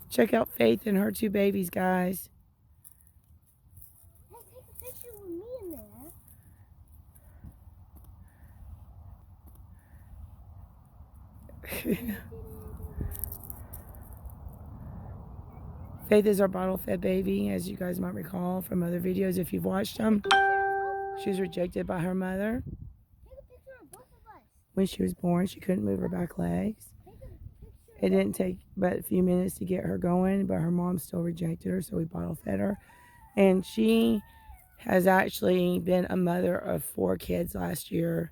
Check out Faith and her two babies, guys. Hey, take a picture with me in there. Faith is our bottle-fed baby, as you guys might recall from other videos if you've watched them. She was rejected by her mother. Take a picture of both of us. When she was born, she couldn't move her back legs. It didn't take but a few minutes to get her going, but her mom still rejected her, so we bottle-fed her. And she has actually been a mother of 4 kids last year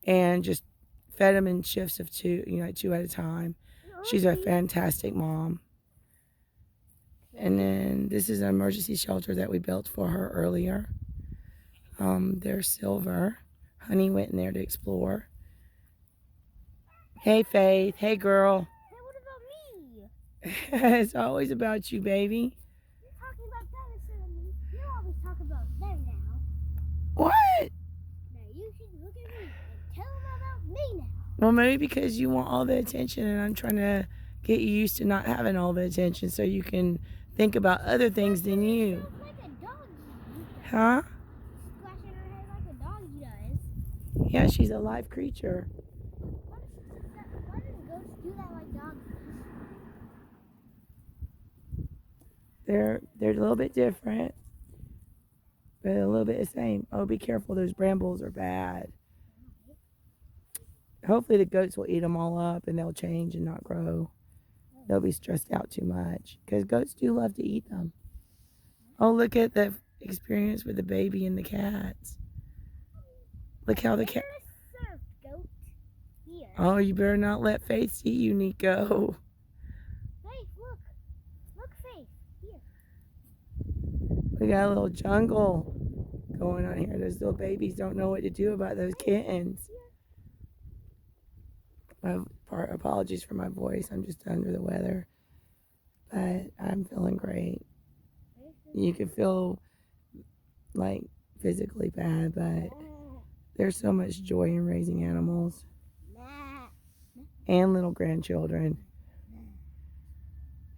and just fed them in shifts of 2, 2 at a time. She's a fantastic mom. And then this is an emergency shelter that we built for her earlier. They're silver. Honey went in there to explore. Hey, Faith. Hey, girl. Hey, what about me? It's always about you, baby. You're talking about them instead of me. You always talk about them now. What? Now you should look at me and tell them about me now. Well, maybe because you want all the attention and I'm trying to get you used to not having all the attention so you can think about other things than you. Like a doggy. Huh? Splashing her head like a doggy does. Yeah, she's a live creature. Why do ghosts do that like doggies? They're a little bit different, but a little bit the same. Oh, be careful. Those brambles are bad. Hopefully the goats will eat them all up and they'll change and not grow. They'll be stressed out too much because goats do love to eat them. Oh, look at the experience with the baby and the cats. Look how the cat... Surf goat. Here. Oh, you better not let Faith see you, Nico. Faith, look. Look, Faith. Here. We got a little jungle going on here. Those little babies don't know what to do about those kittens. Apologies for my voice. I'm just under the weather. But I'm feeling great. You can feel like physically bad, but there's so much joy in raising animals and little grandchildren.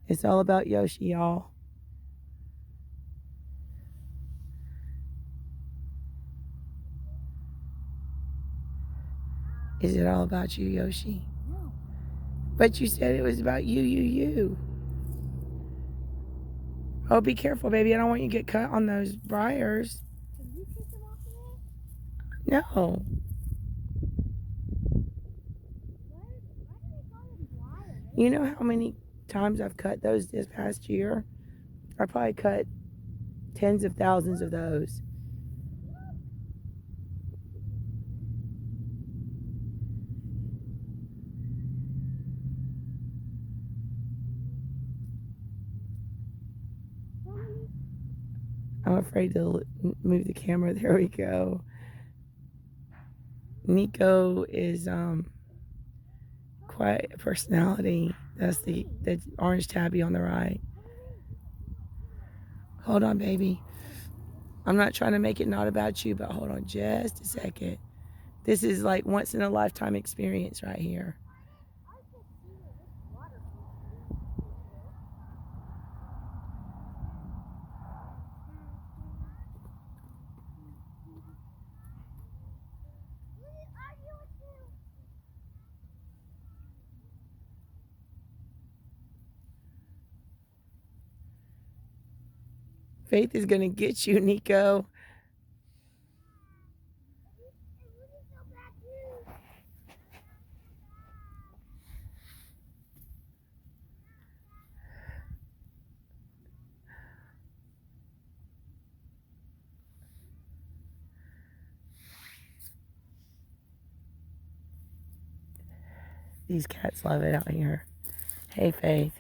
It's all about Yoshi, y'all. Is it all about you, Yoshi? No. But you said it was about you. Oh, be careful, baby. I don't want you to get cut on those briars. Can you take them off of there? No. Why do they call them briars? You know how many times I've cut those this past year? I probably cut tens of thousands of those. I'm afraid to move the camera. There we go. Nico is quite a personality. That's the orange tabby on the right. Hold on, baby. I'm not trying to make it not about you, but hold on just a second. This is like once in a lifetime experience right here. Faith is going to get you, Nico. These cats love it out here. Hey, Faith.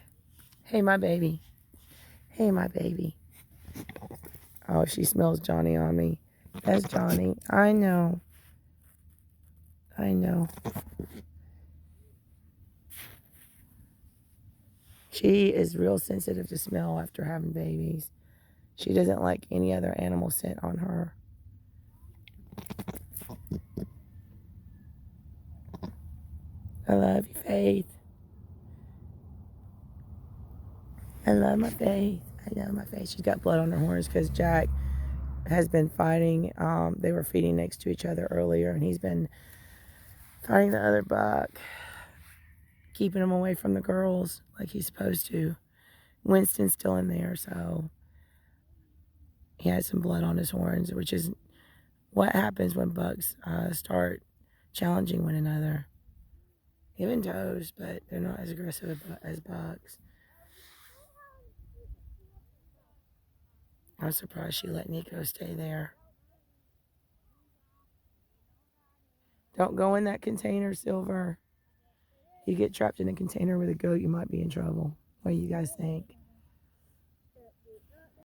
Hey, my baby. Hey, my baby. Oh, she smells Johnny on me. That's Johnny. I know. She is real sensitive to smell after having babies. She doesn't like any other animal scent on her. I love you, Faith. I love my face. I love my face. She's got blood on her horns because Jack has been fighting. They were feeding next to each other earlier, and he's been fighting the other buck, keeping him away from the girls like he's supposed to. Winston's still in there, so he has some blood on his horns, which is what happens when bucks start challenging one another. Even does, but they're not as aggressive as bucks. I was surprised she let Nico stay there. Don't go in that container, Silver. You get trapped in a container with a goat, you might be in trouble. What do you guys think?